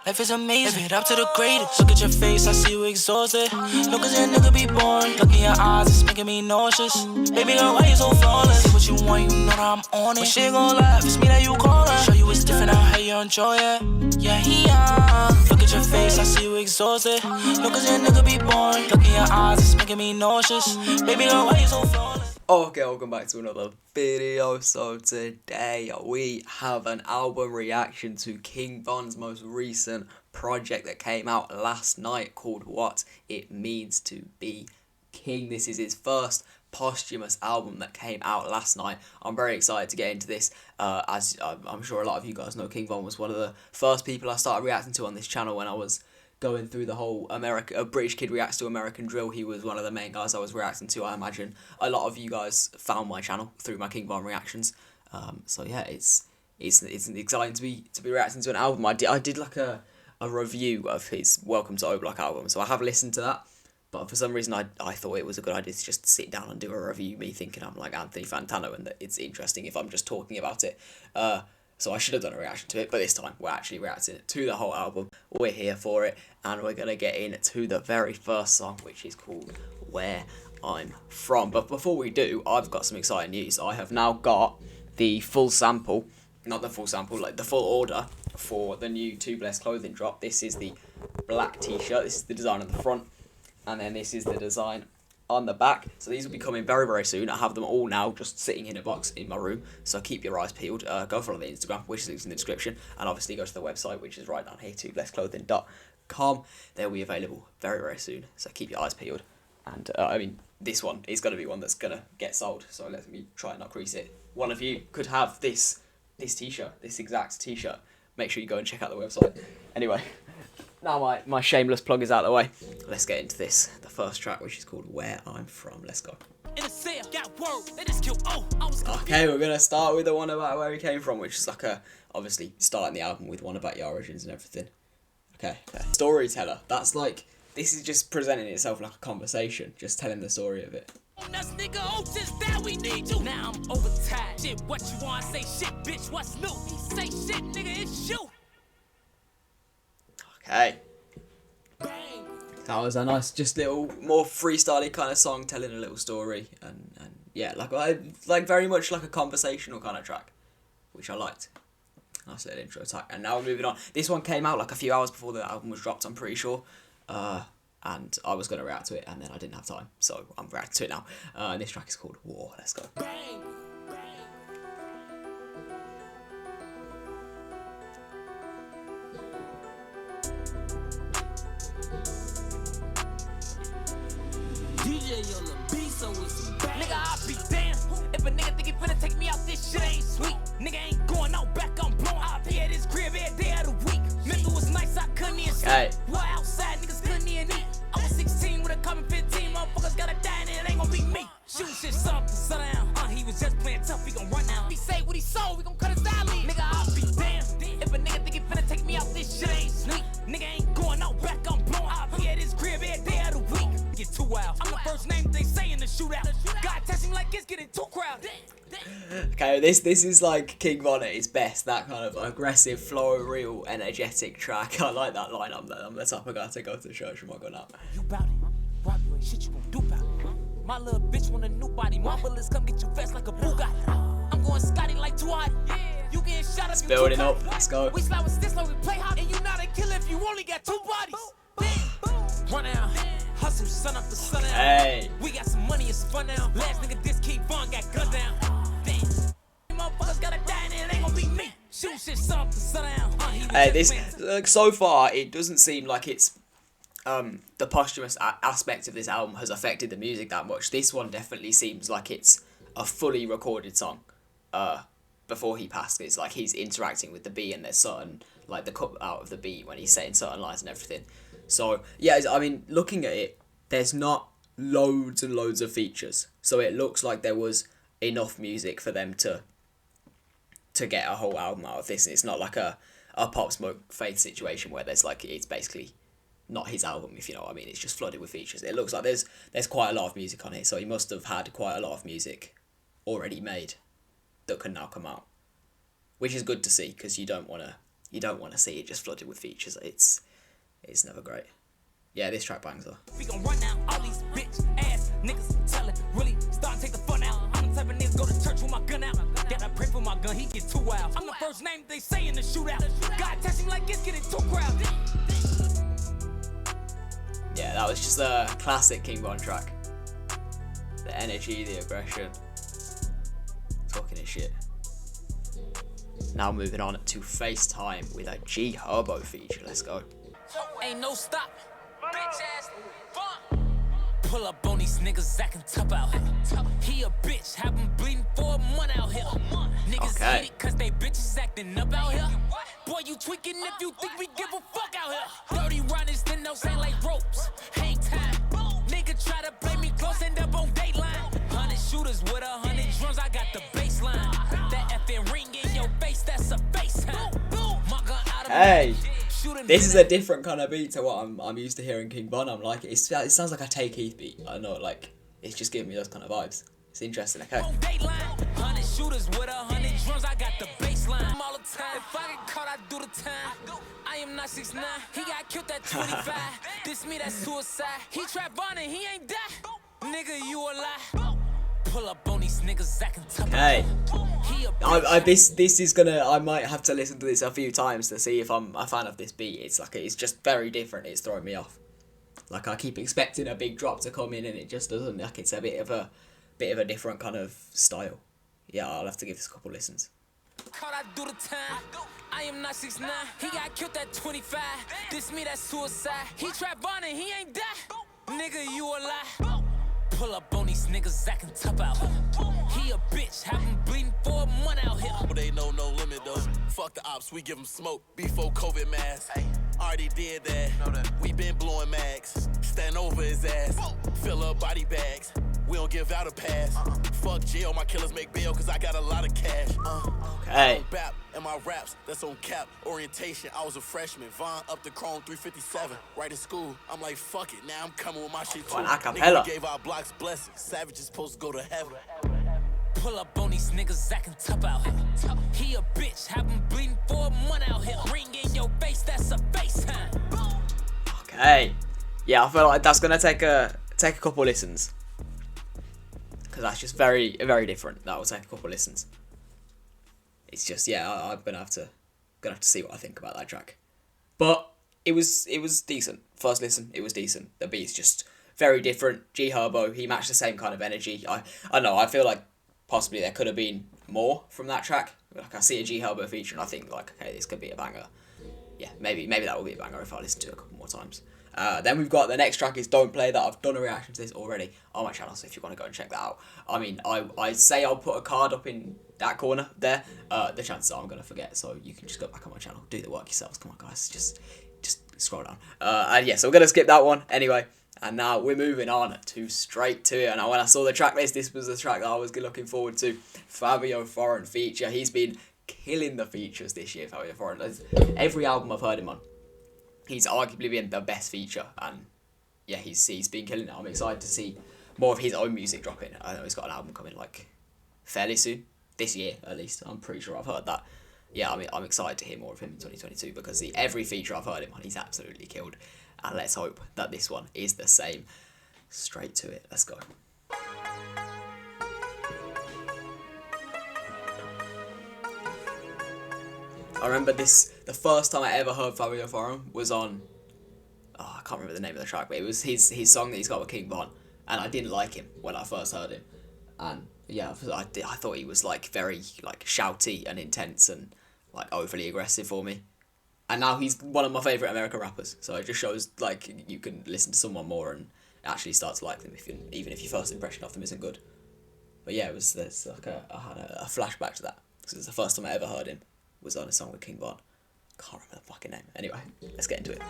Life is amazing, live it up to the greatest. Look at your face, I see you exhausted. No, cause that nigga be boring. Look in your eyes, it's making me nauseous. Baby girl, why you so flawless? Say what you want, you know that I'm on it. When she gon' laugh, it's me that you callin'. Show you it's different, how you enjoy it. Yeah. Look at your face, I see you exhausted. No, cause that nigga be boring. Look in your eyes, it's making me nauseous. Baby girl, why you so flawless? Okay, welcome back to another video. So today we have an album reaction to King Von's most recent project that came out last night called What It Means to Be King. This is his first posthumous album that came out last night. I'm very excited to get into this. As I'm sure a lot of you guys know, King Von was one of the first people I started reacting to on this channel when I was going through the whole British Kid Reacts to American Drill. He was one of the main guys I was reacting to. I imagine a lot of you guys found my channel through my King Von reactions. So yeah, it's exciting to be reacting to an album. I did like a review of his Welcome to O'Block album, so I have listened to that. But for some reason, I thought it was a good idea to just sit down and do a review, me thinking I'm like Anthony Fantano and that it's interesting if I'm just talking about it. So I should have done a reaction to it, but this time we're actually reacting to the whole album. We're here for it, and we're going to get into the very first song, which is called Where I'm From. But before we do, I've got some exciting news. I have now got the full sample, not the full sample, like the full order for the new TWReactz clothing drop. This is the black t-shirt. This is the design on the front, and then this is the design on the back. So these will be coming very, very soon. I have them all now just sitting in a box in my room, so keep your eyes peeled. Go follow the Instagram, which is in the description, and obviously go to the website, which is right down here, TWReactzclothing.com. They'll be available very, very soon, so keep your eyes peeled. And I mean, this one is going to be one that's going to get sold, so let me try and not crease it. One of you could have this t-shirt, this exact t-shirt. Make sure you go and check out the website. Anyway, now my shameless plug is out of the way. Let's get into this. The first track, which is called Where I'm From. Let's go. Okay, we're going to start with the one about where he came from, which is like obviously starting the album with one about your origins and everything. Okay. Storyteller. That's like, this is just presenting itself like a conversation, just telling the story of it. We need you. Now I'm overtired. Shit, what you want? Say shit, bitch, what's new? Say shit, nigga, it's you. Okay. That was a nice, just little more freestyle-y kind of song, telling a little story, and yeah, like very much like a conversational kind of track, which I liked. Nice little intro track. And now we're moving on. This one came out like a few hours before the album was dropped, I'm pretty sure. And I was going to react to it, and then I didn't have time, so I'm reacting to it now. And this track is called War. Let's go. DJ on the beat, so it's nigga, I'll be damned if a nigga think he finna take me out, this shit ain't sweet. Nigga ain't going out back, I'm blowing out here at his crib every day of the week. Mental was nice, I couldn't even sleep. Well, outside, niggas couldn't even eat. I was 16 with a common 15, motherfuckers gotta die and it ain't gonna be me. Shoot shit, something, sundown. He was just playing tough, he gon' run now. He say what he saw, we gon' cut his eyelid. Nigga, I'll be damned if a nigga think he finna take me out, this shit ain't sweet. Nigga ain't going out back, I'm blowing out here at his crib every day of the week. Get too wild. I'm the first name they say in the shootout. God testing like it's getting too crowded. Okay, this is like King Von at his best. That kind of aggressive, floral, energetic track. I like that line. I'm the type of guy to go to the church with my gun up. You bout it? Rob you ain't shit you gon' do bout it. My little bitch want a new body. My bullets come get you fast like a Bugatti. I'm going Scotty like too hot. You getting shot up. It's building up. Let's go. We slide with this, like we play hot, and you not a killer if you only got two bodies. Run out. Hustle, sun up to sundown. Hey. We got some money, it's fun now. Last nigga, this King Von got gunned down. Damn. Motherfuckers gotta die and it ain't gonna be me. Shoot shit, sun up to sundown. Hey, this, like, so far, it doesn't seem like it's, the posthumous aspect of this album has affected the music that much. This one definitely seems like it's a fully recorded song, before he passed. It's like he's interacting with the beat, and there's certain, like, the cut out of the beat when he's saying certain lines and everything. So, yeah, I mean, looking at it, there's not loads and loads of features. So it looks like there was enough music for them to get a whole album out of this. It's not like a Pop Smoke Faith situation where there's like, it's basically not his album, if you know what I mean. It's just flooded with features. It looks like there's quite a lot of music on here. So he must have had quite a lot of music already made that can now come out. Which is good to see, because you don't want to you don't want to see it just flooded with features. It's never great. Yeah, this track bangs though. We gon' run now, all these bitch ass niggas tellin', really starting to take the fun out. I'm the type of nigga go to church with my gun out. Gotta pray for my gun, he get too wild. I'm the first name they say in the shootout. God test him like it's getting too crowded. Yeah, that was just a classic King Von track. The energy, the aggression, talking his shit. Now moving on to FaceTime with a G Herbo feature. Let's go. Ain't no stop. Bitch ass fun. Pull up on these niggas acting tough out here. He a bitch, have him bleeding for a month out here. Niggas hate it cause they bitches acting up out here. Boy, you tweaking if you think we give a fuck out here. 30 runners, then they'll sound like ropes. Hang time. Nigga try to play me close, end up on Dateline. 100 shooters with 100 drums, I got the baseline. That effing ring in your face, that's a FaceTime. My gun out of Hey, this is a different kind of beat to what I'm used to hearing King Von. I'm like, it sounds like a Take Heath beat. I know, like, it's just giving me those kind of vibes. It's interesting, okay. 100 shooters with 100 drums, I got the baseline. All the time, if I get caught, I do the time. I am not 6'9", he got killed at 25. This me, that's suicide. He trap on and he ain't die. Nigga, you a lie. Pull up on these niggas acting tough. Hey, this is gonna. I might have to listen to this a few times to see if I'm a fan of this beat. It's just very different. It's throwing me off. Like, I keep expecting a big drop to come in and it just doesn't. Like, it's a bit of a different kind of style. Yeah, I'll have to give this a couple listens. Caught, I do the time. I am not 6'9", he got killed at 25. This me, that's suicide. He trap on and he ain't die. Nigga, you a lie. Pull up on these niggas acting tough out here. He a bitch, have him bleeding for a month out here. But they know no limit though. Fuck the ops, we give them smoke before COVID mask. Already did that. We been blowing mags. Stand over his ass. Fill up body bags. We don't give out a pass. Fuck jail, my killers make bail cause I got a lot of cash. Hey. Bap and my raps, that's on cap. Orientation, I was a freshman. Von up to Chrome 357. Right in school, I'm like fuck it. Now I'm coming with my shit too. Acapella. Nigga gave our blocks blessings. Savages supposed to go to heaven. Pull up on these niggas acting tough out here. He a bitch, have him bleeding for a month out here. Ring in your face, that's a FaceTime. Okay. Yeah, I feel like that's gonna take a couple listens. Because that's just very, very different. That will take a couple listens. It's just, yeah, I'm gonna have to see what I think about that track. But it was decent. First listen, it was decent. The beat's just very different. G Herbo, he matched the same kind of energy. I don't know, I feel like possibly there could have been more from that track. Like, I see a G Herbo feature and I think, like, okay, this could be a banger. Yeah, maybe that will be a banger if I listen to it a couple more times. Then we've got the next track is Don't Play That. I've done a reaction to this already on my channel, so if you want to go and check that out. I mean, I say I'll put a card up in that corner there. The chances are I'm going to forget, so you can just go back on my channel, do the work yourselves. Come on, guys, just scroll down. And yeah, so we're going to skip that one anyway. And now we're moving on to Straight to It. And when I saw the track list, this was the track that I was looking forward to. Fabio Foreign feature. He's been killing the features this year, Fabio Foreign. Every album I've heard him on, he's arguably been the best feature, and yeah, he's been killing it. I'm excited to see more of his own music dropping. I know he's got an album coming like fairly soon, this year at least. I'm pretty sure I've heard that. Yeah, I mean, I'm excited to hear more of him in 2022 because every feature I've heard him on, he's absolutely killed. And let's hope that this one is the same. Straight to It. Let's go. I remember the first time I ever heard Fabio Foreign was on, I can't remember the name of the track, but it was his song that he's got with King Von, and I didn't like him when I first heard him, and yeah, I thought he was like very like shouty and intense and like overly aggressive for me, and now he's one of my favourite American rappers, so it just shows like you can listen to someone more and actually start to like them even if your first impression of them isn't good. But yeah, I had a flashback to that, because it was the first time I ever heard him was on a song with King Von. Can't remember the fucking name. Anyway, let's get into it.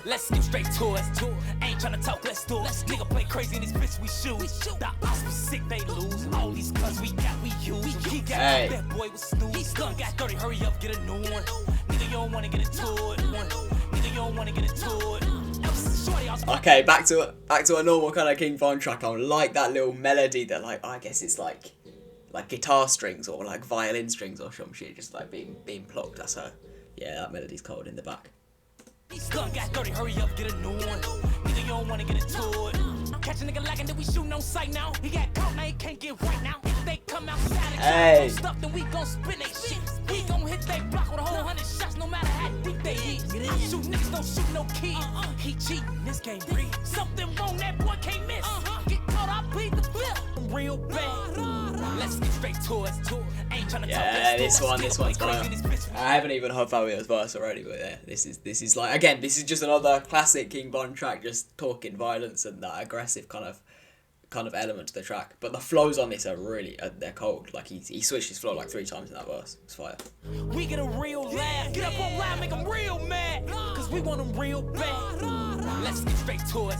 Let's get straight to it. Ain't tryna talk, let's do it. Nigga play crazy in this bitch, we shoot. The ops be sick, they lose. All these cuz we use. He got that boy with snooze. He gun got 30, hurry up, get a new one. Nigga, you don't wanna get into it. Nigga, you don't wanna get into it. Okay, back to a normal kind of King Von track. I like that little melody that, like, I guess it's like guitar strings or like violin strings or some shit, just like being plucked. That's her. Yeah, that melody's cold in the back. Gun got dirty, hurry up, get a new one. Nigga, you don't wanna get it to it. Catch a nigga lacking, then we shootin' on sight now. He got caught, now he can't get right now. If they come outside and stuff, then we gon' spin they shit. We gon' hit they block with a whole 100 shots, no matter how deep they is. Shoot niggas, don't shoot no kids. He cheatin', this game real. Something wrong, that boy can't miss. Get caught, I plead the fifth. Real bad. Let's get straight to it. Ain't tryna yeah, this one's fire. I haven't even heard Fabio's verse already, but yeah, this is like, again, this is just another classic King Von track, just talking violence and that aggressive kind of element to the track. But the flows on this are really they're cold. Like he switched his flow like 3 times in that verse. It's fire. We get a real laugh. Get up on line, make them real mad. Cause we want them real bad. Let's get straight to it.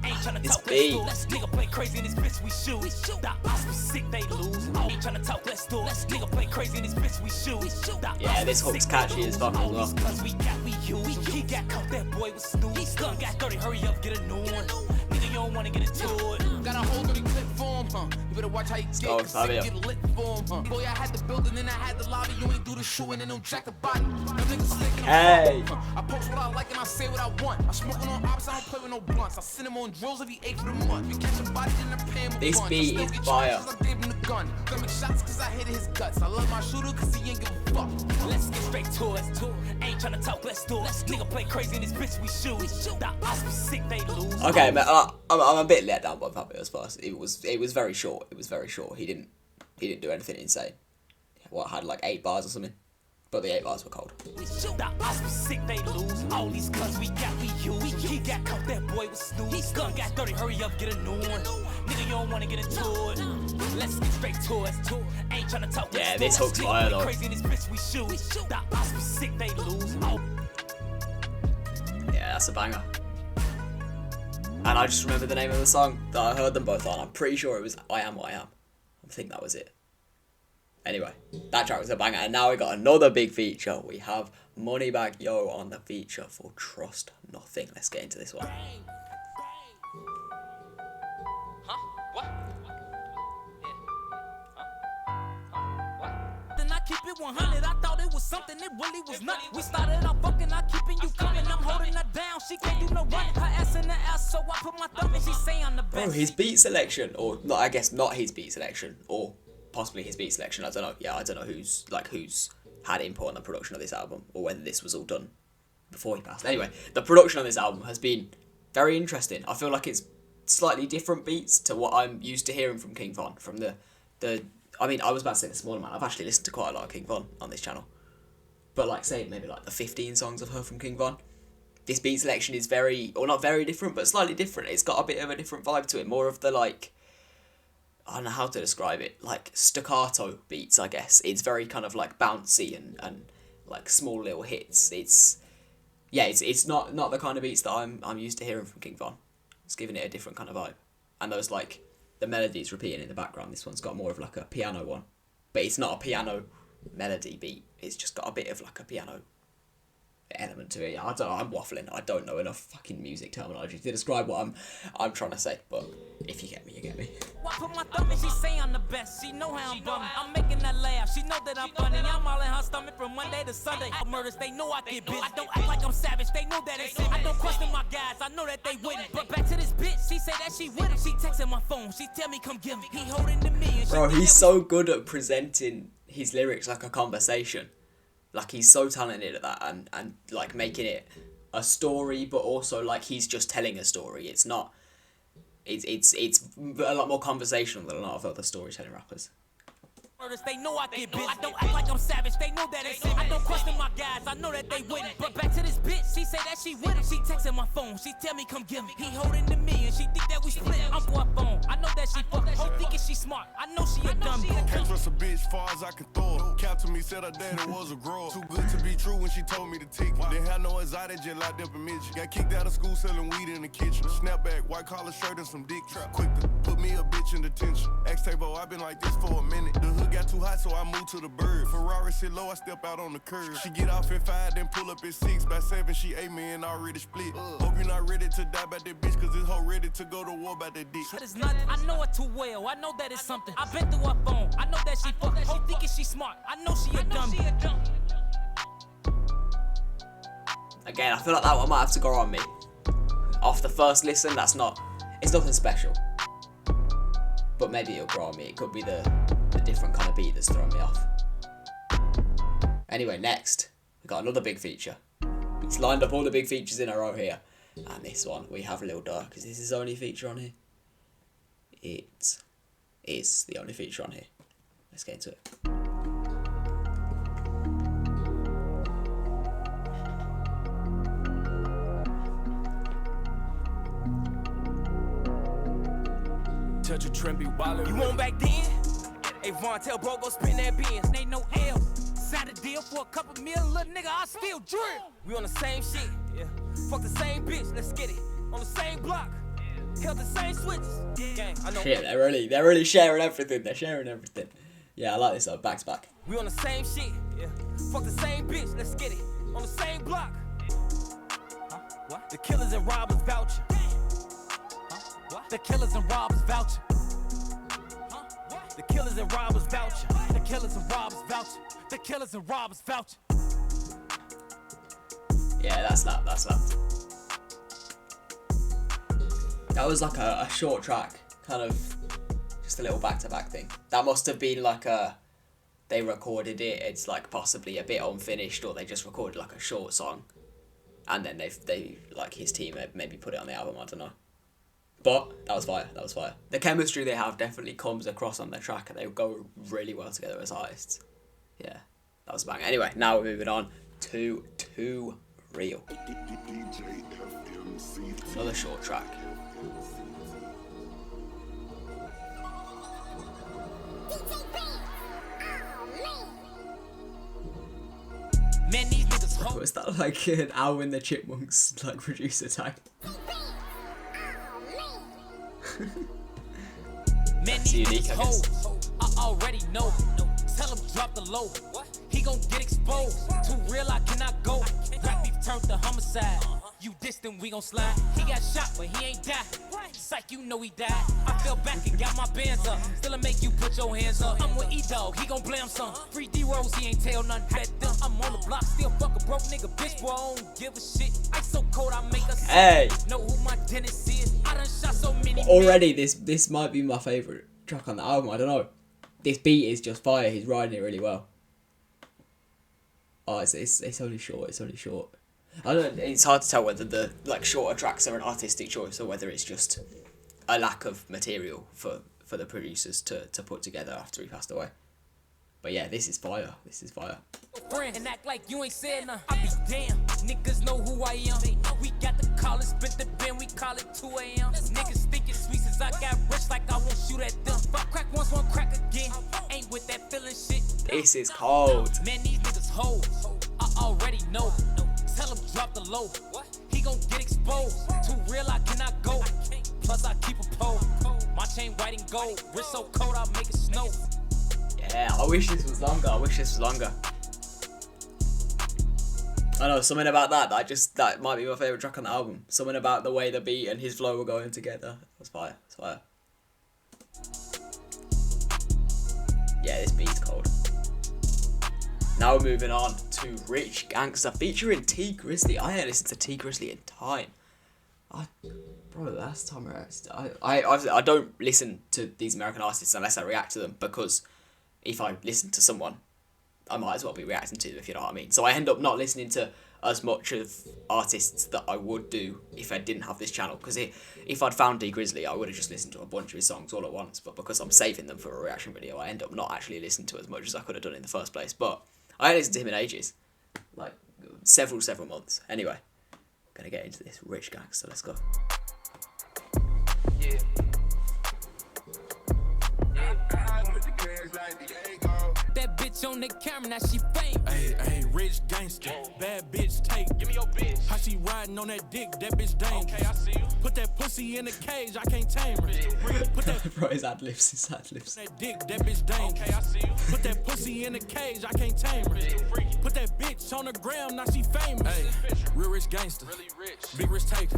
Ain't tryna talk, let's do. Let's nigga play crazy in this bitch, we shoot. The odds be sick, they lose. Ain't tryna talk, let's do. Let's nigga play crazy in this bitch, we shoot. Yeah, this hook's catchy as fuck as well. Cause we use. He got caught, that boy was snooze. Gun got dirty, hurry up, get a new one. Nigga, you don't wanna get it to it. Got a whole dirty clip for him, huh? You better watch how you get lit for him, huh? Boy, I had the building and I had the lobby. You ain't do the shooting and don't jack the body. Them niggas slick and I post what I like and I say what I want. I smoking on ops, I don't play with no blunts. I send him on drills every 8 for the month. You catch a body in the pan with this beat is fire. I gave him the gun. Got me shots cause I hit his guts. I love my shooter cause he ain't give a fuck. Let's get straight to it. Ain't tryna talk, let's do. Let's nigga play crazy in this bitch, we shoot. The odds be sick, they lose. Okay, man, I'm a bit let down by Fabio's verse. It was very short. It was very short. He didn't do anything insane. What, had like 8 bars or something? But the 8 bars were cold. The odds be sick, they lose. All these guns we use. He got caught, that boy was snooze. Gun got dirty, hurry up, get a new one. Nigga, you don't wanna get into it. Let's get straight to it. Ain't tryna talk. Yeah, this hook's fire though. Crazy in this bitch, we shoot. The odds be sick, they lose. Yeah, that's a banger. And I just remember the name of the song that I heard them both on. I'm pretty sure it was I Am What I Am. I think that was it. Anyway, that track was a banger. And now we got another big feature. We have Moneybagg Yo on the feature for Trust Nothing. Let's get into this one. Keep it 100, I thought it was something, it really was nothing. We started off fucking, I keeping you coming. I'm holding her down, she can't do no running. Her ass in the ass, so I put my thumb and she say I'm the best. Bro, his beat selection, or not, I guess not his beat selection, or possibly his beat selection, I don't know. Yeah, I don't know who's had input on the production of this album, or whether this was all done before he passed. Anyway, the production of this album has been very interesting. I feel like it's slightly different beats to what I'm used to hearing from King Von, from the I mean, I was about to say this morning, man. I've actually listened to quite a lot of King Von on this channel. But, like, say, maybe, like, the 15 songs I've heard from King Von. This beat selection is very, or not very different, but slightly different. It's got a bit of a different vibe to it. More of the, like, I don't know how to describe it. Like, staccato beats, I guess. It's very kind of, like, bouncy and like, small little hits. It's not the kind of beats that I'm used to hearing from King Von. It's giving it a different kind of vibe. And those, like, the melody's repeating in the background. This one's got more of like a piano one, but it's not a piano melody beat. It's just got a bit of like a piano element to it. I don't know. I'm waffling. I don't know enough fucking music terminology to describe what I'm trying to say. But if you get me, you get me. I put my thumb and she say I'm the best. She know how I'm bumming. I'm making that laugh. She know that I'm funny. I'm all in her stomach from Monday to Sunday. Murders, they know I get bitch. I don't act like I'm savage. They know that it's I don't question my guys. I know that they wouldn't. But back to this bitch. She say that she with him. She texting my phone. She tell me come get me. He holding to me. Bro, he's so good at presenting his lyrics like a conversation. Like, he's so talented at that, and like, making it a story, but also, like, he's just telling a story. It's not... It's a lot more conversational than a lot of other storytelling rappers. They know I get bitch. I don't act like I'm savage. They know that it's I don't question my guys. I know that they wouldn't. But back to this bitch. She say that she with him. She texting my phone. She tell me come get me. He holding to me and she think that we split. I'm boy phone. I know that she fuck. Whole thinking she smart. I know she a dumb bitch. Can't trust a bitch far as I can throw her. Cap to me said her daddy was a grower. Too good to be true when she told me to take it. Didn't have no anxiety, just locked up in Michigan. Got kicked out of school selling weed in the kitchen. Snapback, white collar shirt and some dick trap. Quick to put me a bitch switching attention. X-Table, I've been like this for a minute. The hood got too hot, so I moved to the bird. Ferrari sit low, I step out on the curb. She get off at 5, then pull up at 6. By 7, she ate me and already split. Hope you're not ready to die by that bitch, cause this hoe ready to go to war by that dick. It's nothing. I know it too well. I know that it's something. I've been through her phone. I know that she fucking. Whole thinking she smart. I know she a dummy. Again, I feel like that one might have to grow on me. Off the first listen, it's nothing special. But maybe it'll grow on me. It could be the different kind of beat that's throwing me off. Anyway, next, we've got another big feature. It's lined up all the big features in a row here. And this one, we have Lil Durk. Because this is the only feature on here. It is the only feature on here. Let's get into it. Touch a trend, be wildin'. You want back then? Hey, Vaughn, tell bro, go spin that Benz. Ain't no L. Signed a deal for a couple mil, little nigga, I still drill. We on the same shit, yeah. Fuck the same bitch, let's get it. On the same block, held the same switches. Gang, I know. Shit, they're really sharing everything. They're sharing everything. Yeah, I like this back to back. We on the same shit, yeah. Fuck the same bitch, let's get it. On the same block. Huh? What? The killers and robbers voucher. What? The killers and robbers voucher. Huh? What? The killers and robbers voucher. The killers and robbers voucher. The killers and robbers voucher. Yeah, that's that. That was like a short track, kind of just a little back-to-back thing. That must have been like they recorded it, it's like possibly a bit unfinished, or they just recorded like a short song and then they like his team maybe put it on the album, I don't know. But that was fire. The chemistry they have definitely comes across on their track, and they go really well together as artists. Yeah, that was a bang. Anyway, now we're moving on to Too Real. Another short track. Man, these niggas hoes. Was that like an Alvin the Chipmunks like producer type? Man, That's these unique, niggas I guess. hoes. I already know. Tell him drop the low. He gon' get exposed. Too real, I cannot go. Rap beef turned to homicide. You distant, we gon' slide. He got shot, but he ain't died. Psych, you know he died. I fell back and got my bands up. Still make you put your hands up. I'm with E-Dog, he gon' blame some. Free D-Rose, he ain't tell nothing back them. I'm on the block, still fuck a broke nigga, bitch, boy, I don't give a shit. Ice so cold, I make a Hey! Know who my dentist is. I done shot so many. Already, this might be my favourite track on the album, I don't know. This beat is just fire, he's riding it really well. Oh, it's only short, I don't know, it's hard to tell whether the like shorter tracks are an artistic choice or whether it's just a lack of material for the producers to put together after he passed away. But yeah, this is fire. Friend and act like you ain't said nothing. I be damn, niggas know who I am. We got the call, spit the bin, we call it 2 a.m. Niggas thinking sweet since I got rich, like I won't shoot at them. If I crack once, won't crack again. Ain't with that feeling shit. This is cold. Man, these niggas hoes. I already know. Tell him drop the low. He gon' get exposed. Too real, I cannot go. Plus I keep a pole. My chain white and gold. Wrist so cold, I'll make it snow. Yeah, I wish this was longer. I know, something about that might be my favourite track on the album. Something about the way the beat and his flow were going together. It's fire. Yeah, this beat's cold. Now we're moving on to Rich Gangsta featuring T Grizzly. I ain't listened to T Grizzly in time. Probably last time I don't listen to these American artists unless I react to them, because if I listen to someone, I might as well be reacting to them, if you know what I mean. So I end up not listening to as much of artists that I would do if I didn't have this channel, because if I'd found D Grizzly, I would have just listened to a bunch of his songs all at once, but because I'm saving them for a reaction video, I end up not actually listening to as much as I could have done in the first place. But I ain't listened to him in ages, like several months. Anyway, gonna get into this Rich Gangsta. Let's go. Yeah. That bitch on the camera, now she famous. Hey, Rich Gangsta, bad bitch take. Give me your bitch. How she riding on that dick, that bitch dangerous. Okay, I see you. Put that pussy in a cage, I can't tame her. Put that Bro, his ad-libs, his ad-libs. that dick, that bitch dangerous. Okay, I see you. Put that pussy in a cage, I can't tame her. Put that bitch on the gram, now she famous. Hey, real rich gangster, really rich. Big risk taker.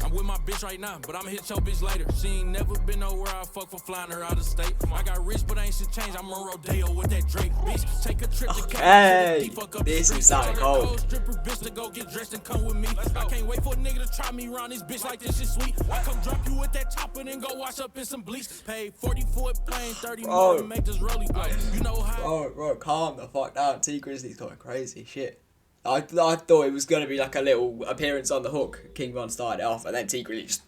I'm with my bitch right now, but I'ma hit your bitch later. She ain't never been nowhere I fuck for flying her out of state. I got rich, but ain't shit changed. I'm on Rodeo with that Drake. Bitch, take a trip to Okay, this is sounding cold. Stripper bitch to go get dressed and come with me. I can't wait for a nigga to try me around this bitch like this shit sweet. I come drop you with that chopper and go wash up in some bleach. Pay 40 for a plane, 30 more to make this rollie blow. You know how. Bro, calm the fuck down. T Grizzly's going crazy. Shit. I thought it was gonna be like a little appearance on the hook. King Von started it off, and then T Grizzly just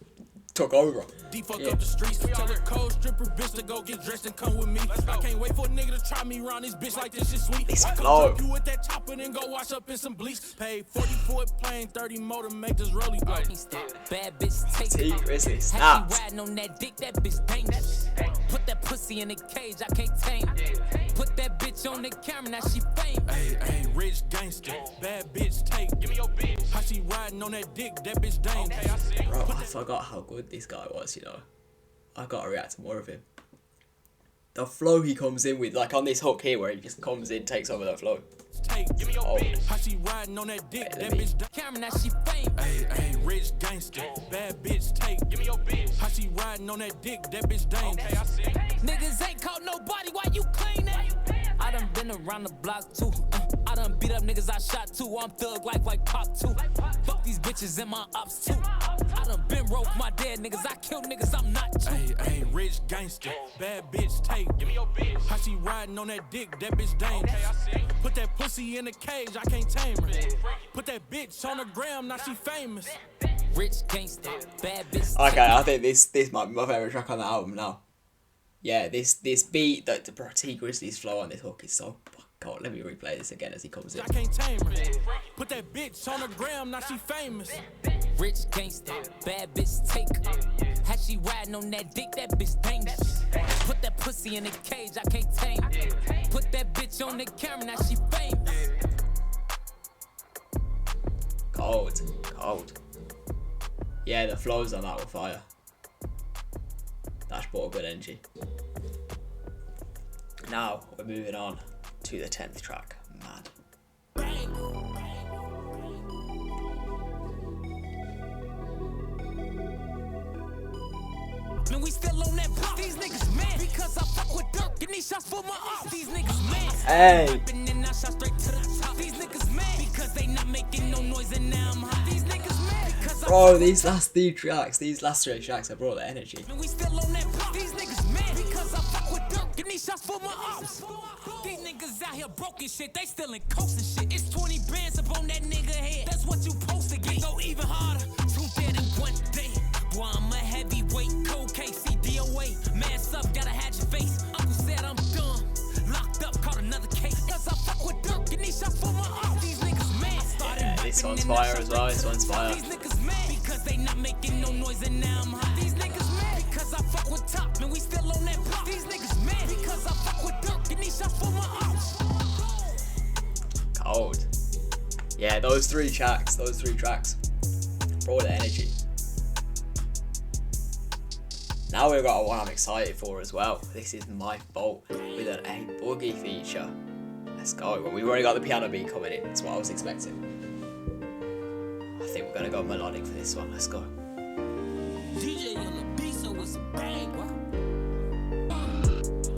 took over. Fuck up the streets. Tell a cold stripper bitch to go get dressed and come with me. I can't wait for a nigga to try me around this bitch like this shit sweet. It's I come flow. drop you with that chopper and go wash up in some bleach. Pay 40 for a plane, 30 more to make this rollie blow. Bad bitch take T Grizzly Had snapped. she riding on that dick, that bitch dangerous. Put that pussy in a cage, I can't tame it. Put that bitch on the camera, now she famous. Hey, rich gangster, bad bitch take. Give me your bitch. How she riding on that dick, that bitch dangerous. Okay, I see. Bro, I forgot how good this guy was, you know. I gotta react to more of him. The flow he comes in with, like on this hook here where he just comes in, takes over the flow. Give me your Oh. bitch. How she riding on that dick, that bitch dangerous. Camera, now she famous. Hey, rich gangster, bad bitch take. Give me your bitch. How she riding on that dick, that bitch dangerous. Okay, I see. Niggas ain't caught nobody, why you claim that? I done been around the block too. I done beat up niggas I shot too. I'm thug life like Pop too. Fuck these bitches in my ops too. I done been roped my dead niggas. I kill niggas, I'm not you. Hey, rich gangster, bad bitch take. Give me your bitch. How she riding on that dick, that bitch dangerous. Okay, I see. Put that pussy in a cage, I can't tame her. Put that bitch on the gram, now she famous. Rich gangster, bad bitch. Okay, I think this might be my favourite track on the album now. Yeah, this beat, that the T Grizzly's flow on this hook is so fucking cold. Let me replay this again as he comes in. I can't tame her. Put that bitch on the gram, now she famous. Rich gangster, bad bitch take. Had she riding on that dick, that bitch dangerous. Put that pussy in a cage, I can't tame it. Put that bitch on the camera, now she famous. Cold. Yeah, the flows on that were fire. That's brought a good energy. Now we're moving on to the 10th track, Mad. Man, we still on that block. These niggas mad because I fuck with Dirk and these shots for my ops. These niggas mad. Hey. And then I shot straight to the top. These niggas mad because they not making no noise and now I'm hot. These niggas mad because I Bro, these last three tracks have brought the energy. Man, we still on that block. These niggas mad because I fuck with Dirk and these shots for my ops. These niggas out here broken shit, they still in coast and shit. It's 20 bands up on that nigga head. That's what you supposed to get. Go even harder. 2 dead in one day. Boy, I'm a heavyweight, cold case, DOA. Mass up, gotta have your face. Uncle said I'm done. Locked up, caught another case. Cause I fuck with Dirk and these shots for my ops. These niggas mad. Yeah, this one's fire as well. This one's fire. These niggas mad because they not making no noise and now I'm hot. These niggas mad because I fuck with Top. Man, we still on that block. These niggas mad because I fuck with Dirk and these shots for my ops. Cold. Yeah, those three tracks brought the energy. Now we've got one I'm excited for as well. This is My Fault with an A Boogie feature. Let's go. Well, we've already got the piano beat coming in. That's what I was expecting. I think we're gonna go melodic for this one. Let's go. DJ on the beat, so it's a bang.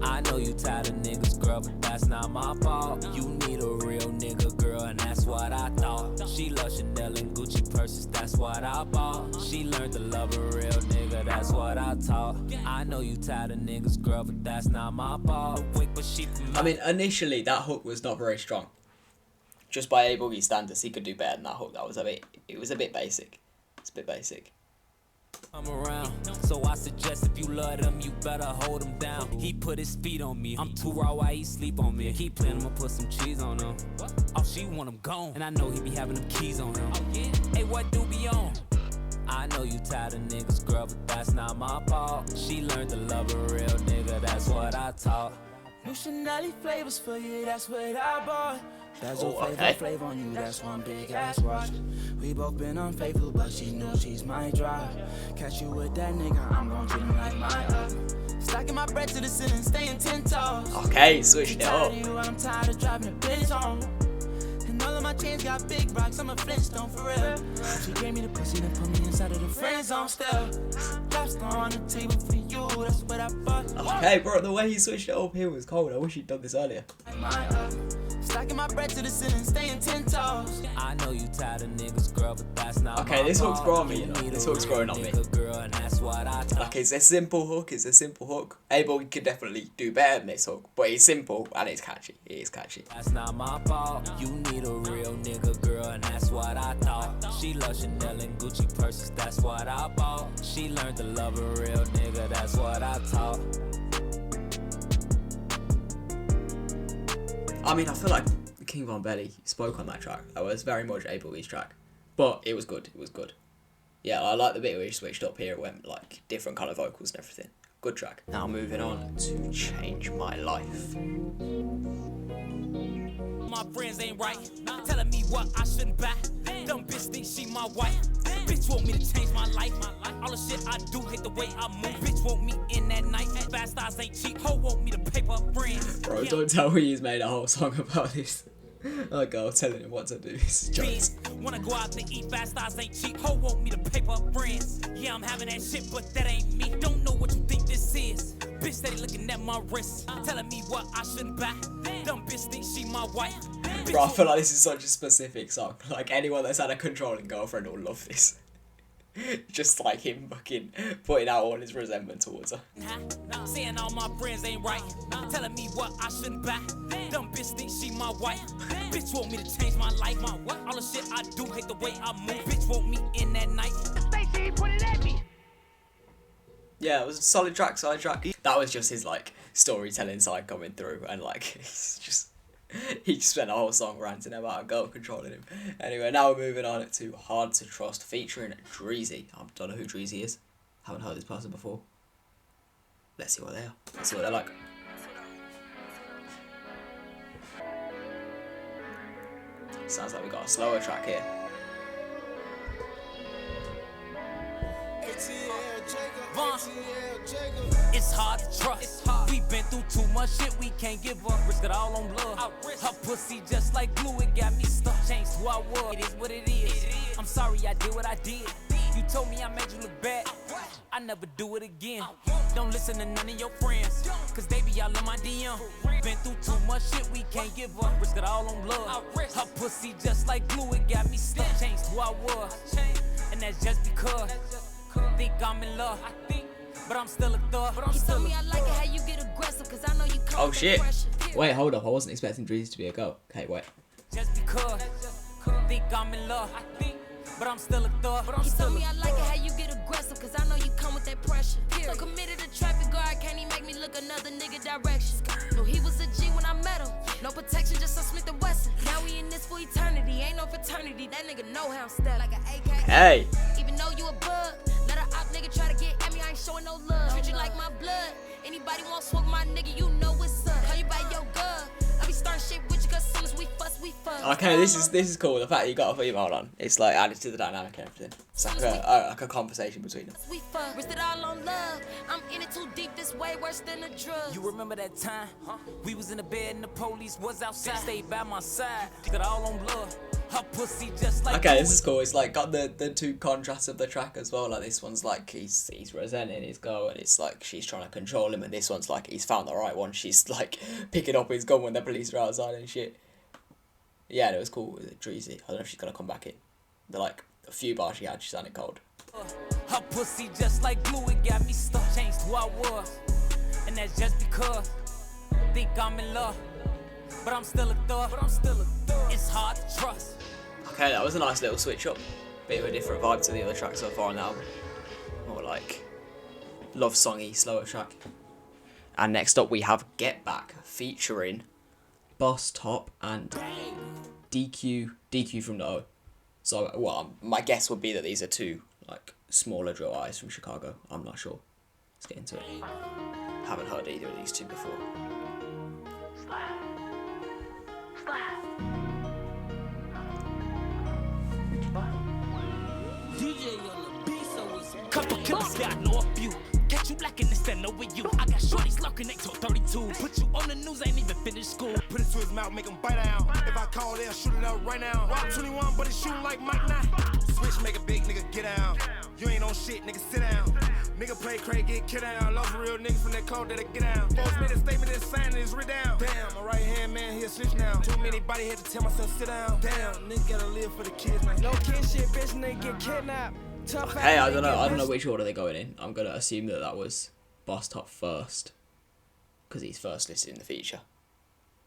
I know you tired of niggas, girl, but that's not my fault. You need a real nigga, girl, and that's what I thought. She loves Chanel and Gucci purses, that's what I bought. She learned to love a real nigga, that's what I taught. I know you tired of niggas, girl, but that's not my fault. Wait, but she I mean, initially that hook was not very strong. Just by A Boogie standards, he could do better than that hook. It was a bit basic. It's a bit basic. I'm around, so I suggest if you love him, you better hold him down. He put his feet on me, I'm too raw, why he sleep on me? Keep playing, I'ma put some cheese on him. Oh, she want him gone, and I know he be having them keys on him. Hey, what do be on? I know you tired of niggas, girl, but that's not my fault. She learned to love a real nigga, that's what I taught. New Chanel flavors for you, that's what I bought. That's flavor on you, that's one big ass watch. We both been unfaithful, but she knows she's my drive. Catch you with that nigga, I'm gon' treat him like my stacking my bread to the ceiling, staying 10 toes. Okay, switching it up. I'm tired of driving a Benz home. And all of my chains got big rocks, I'm a Flintstone for real. She gave me the pussy, then put me inside of the friend zone still. Lobster on the table for you, that's what I bought. Okay, bro, the way he switched it up here was cold. I wish he'd done this earlier. Stacking my bread to the ceiling, staying 10 toes. I know you tired of niggas, girl, but that's not Okay, this hook's growing me, you know. This hook's growing on me. Girl, and that's what I Like, it's a simple hook, it's a simple hook. Abel could definitely do better than this hook, but it's simple and it's catchy. It is catchy. That's not my fault. You need a real nigga, girl, and that's what I thought. She loves Chanel and Gucci purses, that's what I bought. She learned to love a real nigga, that's what I taught. I mean, I feel like King Von Belly spoke on that track. That was very much Abel E's track, but it was good. It was good. Yeah, I like the bit where he switched up here. It went like different kind of vocals and everything. Good track. Now moving on to Change My Life. My friends ain't right, telling me what I shouldn't buy. Dumb bitch think she my wife. Bitch want me to change my life. All the shit I do, hate the way I move. Bitch want me in that night. Fast eyes ain't cheap. Ho want me to paper up friends. Bro, don't tell me he's made a whole song about this. A girl telling him what to do. This is jokes. Wanna go out to eat, fast eyes ain't cheap. Ho want me to paper up friends. Yeah, I'm having that shit, but that ain't me. Don't know what you think this is. Bitch steady looking at my wrist, telling me what I shouldn't buy. Dumb bitch think she my wife. Bro, I feel like this is such a specific song. Like, anyone that's had a controlling girlfriend will love this. Just like him fucking putting out all his resentment towards her. Saying all my friends ain't right, telling me what I shouldn't buy. Dumb bitch think she my wife. Bitch want me to change my life. All the shit I do, hate the way I move. Bitch want me in that night. Stacey put it at me. Yeah, it was a solid track, solid track. That was just his like storytelling side coming through, and like he just spent a whole song ranting about a girl controlling him. Anyway, now we're moving on to Hard to Trust featuring TWReactz. I don't know who TWReactz is. Haven't heard this person before. Let's see what they are. Let's see what they're like. Sounds like we got a slower track here. It's hard to trust. We been through too much shit, we can't give up. Risk it all on love. Her pussy just like glue, it got me stuck. Changed who I was, it is what it is. I'm sorry I did what I did. You told me I made you look bad. I never do it again. Don't listen to none of your friends, cause they be all in my DM. Been through too much shit, we can't give up. Risk it all on love. Her pussy just like glue, it got me stuck. Changed who I was, and that's just because. Think I'm in love, but I'm still a thug. He told me I like it how you get aggressive, cause I know you come Oh with shit. pressure. Wait, hold up. I wasn't expecting TWReactz to be a girl. Okay, wait. Just because. Think I'm in love, but I'm still a thug. He told me I like it how you get aggressive, cause I know you come with that pressure. So committed to traffic guard, can't he make me look another nigga direction? No, he was a G when I met him. No protection, just a Smith & Wesson. Now we in this for eternity, ain't no fraternity. That nigga know how I'm stepped like an AK. Hey. Even though you a bug, let a op nigga try to get at me, I ain't showing no love. Treat you like my blood. Anybody want smoke my nigga, you know what's up. Call you by your gun. I be starting shit with you, cause soon as we fuss, we fuck. Okay, this is cool. The fact that you got a female on, it's like added to the dynamic and everything. It's like a conversation between them. We fuck, risked it all on love. I'm in it too deep, this way worse than a drug. You remember that time? We was in the bed and the police was outside. Stayed by my side. Got all on love. Her pussy just like. Okay, this is cool. It's like got the two contrasts of the track as well. Like this one's like he's resenting his girl, and it's like she's trying to control him, and this one's like he's found the right one. She's like picking up his gun when the police are outside and shit. Yeah, it was cool with TWReactz. I don't know if she's gonna come back in. But like a few bars she had, she sounded cold. Her pussy just like glue, it got me stuck. Changed who I was, and that's just because. Think I'm in love, but I'm still a thug. It's hard to trust. Okay, that was a nice little switch up. Bit of a different vibe to the other tracks so far on the album. More like love songy, slower track. And next up we have Get Back featuring Boss Top and DQ from the O. So well, my guess would be that these are two like smaller drill artists from Chicago. I'm not sure. Let's get into it. Haven't heard either of these two before. Kill the sky, no view. Catch you lacking and stand over you. I got shorties lurking, they talk 32. Put you on the news, ain't even finished school. Put it to his mouth, make him bite down. If I call, they'll shoot it up right now. Rock 21, but it's shooting like Mike 9. Switch, make a big nigga get down. You ain't on shit, nigga, sit down. Nigga play crazy, get kid down. Love for real niggas from that code that'll get down. Folks made a statement that's signed and it's written down. Damn, my right hand man, he'll switch now. Too many body had to tell myself sit down. Damn, nigga gotta live for the kids now. No kid shit, bitch, nigga get kidnapped. Hey, I don't know which order they're going in. I'm gonna assume that was Boss Top first, because he's first listed in the feature.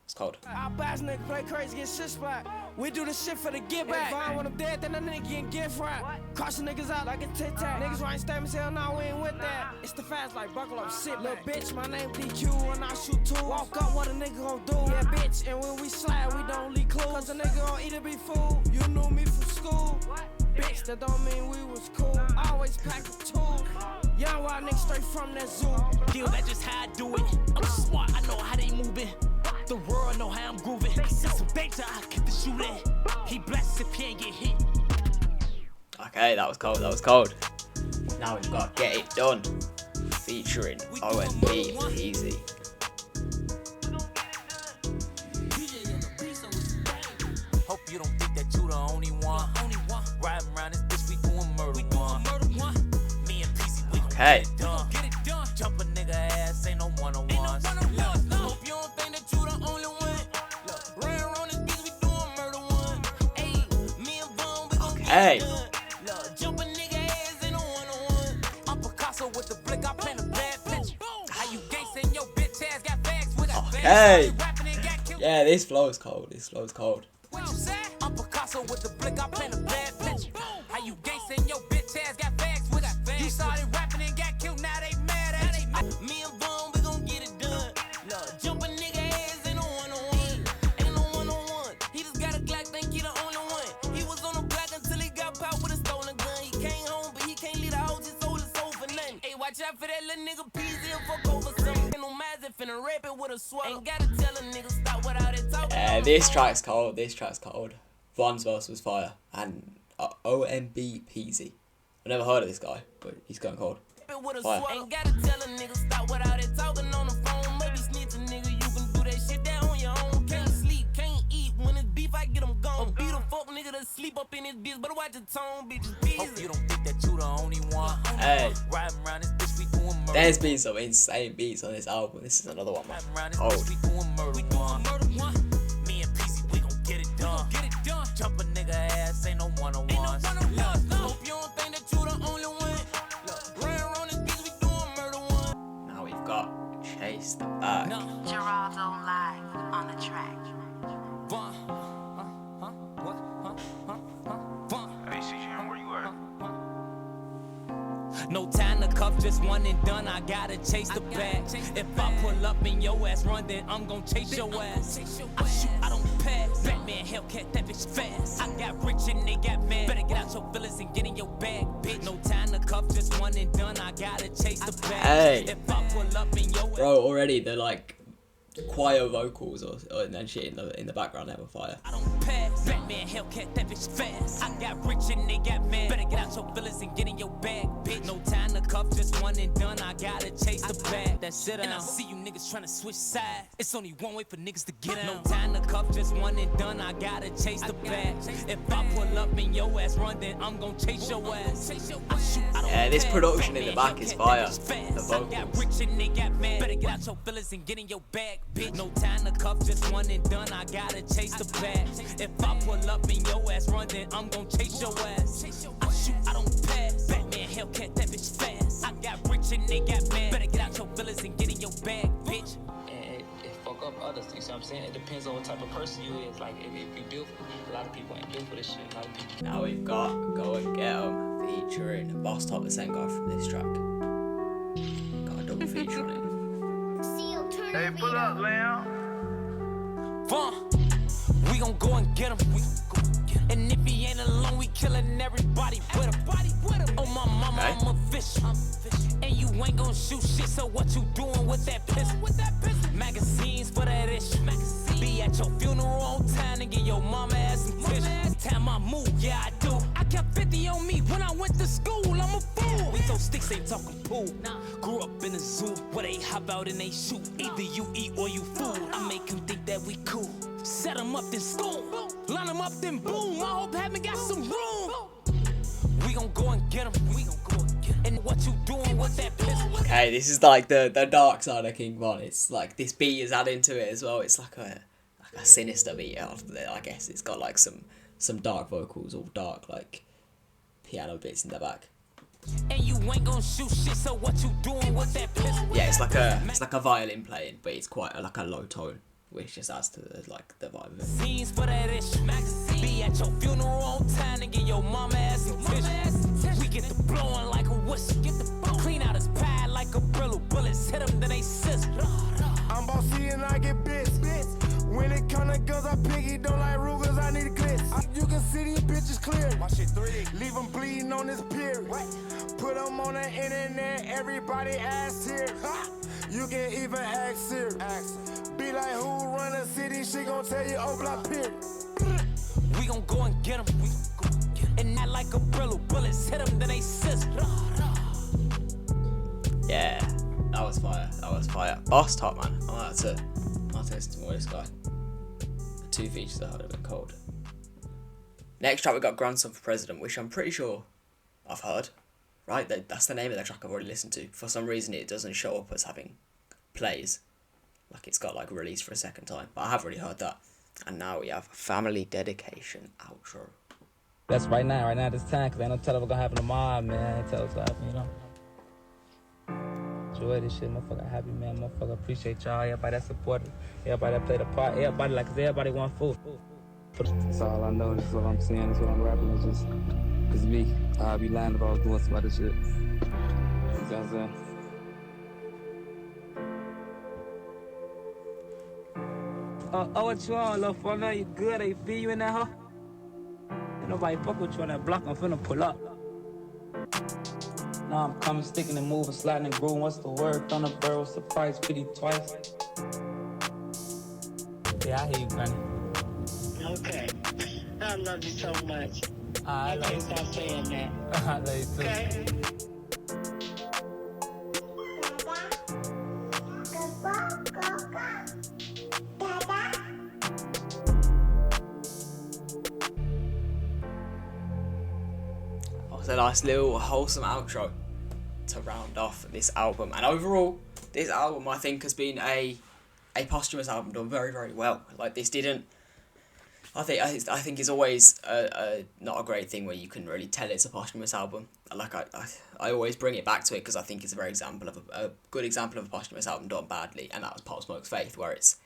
It's cold. Our bass nigga play crazy, get shit splat. We do the shit for the get back. If I want them dead, then the nigga getting gift wrapped. Crossing niggas out like a tic tac. Niggas writing statements, hell no, we ain't with that. It's the fast like buckle up, sit back. Little bitch, my name DQ, and I shoot two. Walk up, what a nigga gon' do? Yeah, bitch, and when we slide, we don't leave clues. Cause a nigga gon' either be fool. You knew me from school. Bitch, that don't mean we was cool. Always pack a tool. Young wild nigga straight from that zoo. Deal, that's just how I do it. I'm smart, I know how they moving. The world know how I'm grooving. I see some danger, I keep the shooting. He blessed if he ain't get hit. Okay, that was cold. That was cold. Now we've got Get It Done, featuring OMB Peasy. Hope you don't think that you the only one. Riding around this bitch, we doing murder one. Me and Peasy, we gon' Okay. get it done. Jump a nigga ass, ain't no one-on-ones. Hope you don't think that you the only one. Look, riding around this bitch, we doing murder one. Ayy, me and Vaughn, we gon' Okay. get it done. Look, jump a nigga ass, ain't no one-on-one. I'm Picasso with the blick, I paint a bad picture. How you gangsta and your bitch ass got bags with a Okay. rapping and got killed. Yeah, this flow is cold. This flow is cold. What you say? I'm Picasso with the blick, I paint a bad picture. How you gangsta and your bitch ass got bags with a You started rapping and got killed, now they mad at you. Me and Vaughn, we gon' get it done. Look, jump a nigga ass, ain't no one-on-one. Ain't no one-on-one. He just got a Glock, think he the only one. He was on the block until he got popped with a stolen gun. He came home, but he can't leave the house, he sold his soul for nothing. Hey, watch out for that little nigga Peasy and fuck over something. Ain't no magic finna rape it with a swallow. Ain't gotta tell a nigga stop without it talking. Yeah, this track's cold. This track's cold. Von's verse was fire, and OMB Peasy. I've never heard of this guy, but he's going cold. Fire. Ain't gotta tell a nigga stop without it talking on the phone. Maybe snitch a nigga, you can do that shit down on your own. Can't sleep, can't eat. When it's beef, I get him gone. Beat a fuck nigga to sleep up in his bitch, but watch the tone, bitch. Hope you don't think that you the only one. Hey, Riding around this bitch, we doing murder. there's been some insane beats on this album. This is another one, man. Riding around this Cold. bitch, we doing murder one. Me and Peasy, we gon' get it done. Jump a nigga ass, ain't no one-on-ones. Hope you don't think that you the only one. Look, riding around this bitch, we doing murder one. Now we've got Chase the Bag. Geraldo live on the track. Hey, CGM, where you at? No time to cuff, just one and done. I gotta chase the bag. If I pull up and your ass run, then I'm gon' chase your ass. I shoot, I don't pass. Batman, Hellcat, that bitch fast. I got rich and they got mad. Better get out your feelings and get in your bag, bitch. No time to cuff, just one and done. I gotta chase the bag. Hey. If I pull up and your ass. Bro, already they're like choir vocals or and shit in the background there with fire. I don't pass. Batman, Hellcat, that bitch fast. I got rich and they got mad. Better get out your feelings and get in your bag, bitch. No time to cuff, just one and done. I gotta chase the bag. That shit and I see you niggas trying to switch sides. It's only one way for niggas to get out. No time to cuff, just one and done. I gotta chase the bag. If I pull up and your ass run, then I'm gon' chase your ass. I shoot, I don't Yeah, this pass. production in the Batman, back is Hellcat, fire. that bitch fast. The vocals. I got rich and they got mad. Better get out your feelings and get in your bag, bitch. No time to cuff, just one and done. I gotta chase the bag. If I pull up and your ass run, then I'm gon' chase your ass. I shoot, I don't pass. Batman, Hellcat, that bitch fast. I got rich and they got mad. Better get out your feelings and get in your bag, bitch. And it fuck up others. You see what I'm saying? It depends on what type of person you is. Like if you built, a lot of people ain't built for this shit. A lot of people. Now we've got Go and Get 'Em featuring Boss Top, the same guy from this track. Got a double feature on it. Hey, pull up, Lamb. We gon' go and get him. And if he ain't alone, we killin' everybody with him. Oh my mama, Okay. I'm official. And you ain't gon' shoot shit, so what you doing with that pistol? Magazines for that issue. Be at your funeral on time and get your mama ass some tissue. Time I move, yeah I do. I kept 50 on me when I went to school. I'm a fool. We throw sticks, ain't talking pool. Grew up in a zoo where they hop out and they shoot. Either you eat or you fool. I make them think that we cool. Set them up, then school. Line them up, then boom. My whole Batman got some room. We gon' go and get them. We gon' go and get them. And what you doing with that pistol? Okay, this is like the dark side of King Von. It's like this beat is added into it as well. It's like a sinister beat after that, I guess. It's got like some dark vocals, all dark like piano bits in the back. And you ain't gonna shoot shit, so what you doing with that pistol? Yeah, it's like a violin playing, but it's quite like a low tone, which just adds to the vibe of it. Scenes for that ish magazine. Be at your funeral on time and get your mama ass attention. We get the blowing like a whistle. Get the clean out his pad like a Brillo. Bullets hit him, then they sizzle. I'm bossy and I get bits. When it come to guns, I piggy. Don't like Rugers, I need a glitz. You can see these bitches clear. My shit 3D. Leave them bleeding on this pier. Put them on the internet, everybody ass here. You can even ask Siri. Be like, who run the city? She gon' tell you, oh, block period. We gon' go and get them. And not like a Brillo. Bullets hit them, then they sizzle. Yeah, that was fire. Boss Top, man. I have to listen to more of this guy. The 2 features that would have been cold. Next track we got Grandson for President, which I'm pretty sure I've heard. Right, that's the name of the track I've already listened to. For some reason it doesn't show up as having plays. Like it's got like released for a second time. But I have already heard that. And now we have Family Dedication outro. That's right now this time, because ain't no telling what's gonna happen tomorrow, man. Ain't tell what's gonna happen, you know. Enjoy this shit, motherfucker. Happy, man. Motherfucker, appreciate y'all. Everybody that supported, everybody that played a part, everybody, like, cause everybody want food. That's all I know. This is what I'm saying. This is what I'm rapping. It's just me. I'd be lying if I was doing some other shit. You know what I'm saying? Oh, what you on, little fella? You good? They feel you in that hoe? Ain't nobody fuck with you on that block. I'm finna pull up. Now I'm coming, sticking and moving, sliding and grooving. What's the word? Thunderbird, surprise, pity twice. Yeah, I hear you, Granny. Okay. I love you so much. I love you. Stop saying that. I love you too. Okay? A nice little wholesome outro to round off this album, and overall this album I think has been a posthumous album done very, very well. Like this didn't, I think it's always not a great thing where you can really tell it's a posthumous album. Like I always bring it back to it because I think it's a very a good example of a posthumous album done badly, and that was Pop Smoke's Faith, where it's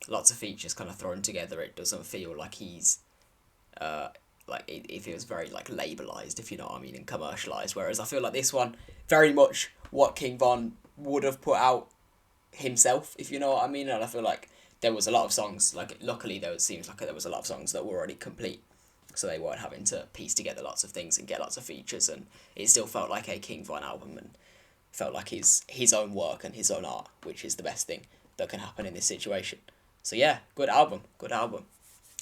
lots of features kind of thrown together. It doesn't feel like he's like it feels very like labelized, if you know what I mean, and commercialized. Whereas I feel like this one very much what King Von would have put out himself, if you know what I mean. And I feel like there was a lot of songs, like luckily there seems like there was a lot of songs that were already complete, so they weren't having to piece together lots of things and get lots of features, and it still felt like a King Von album and felt like his own work and his own art, which is the best thing that can happen in this situation. So yeah, good album.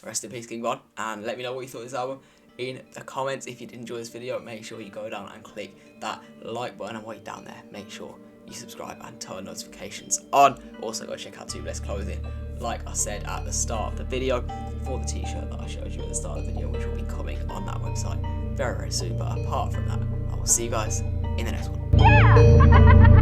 Rest in peace, King Von, and let me know what you thought of this album in the comments. If you did enjoy this video, make sure you go down and click that like button, and while you're down there, make sure you subscribe and turn notifications on. Also, go check out TWReactz clothing, like I said at the start of the video, for the t-shirt that I showed you at the start of the video, which will be coming on that website very, very soon. But apart from that, I will see you guys in the next one.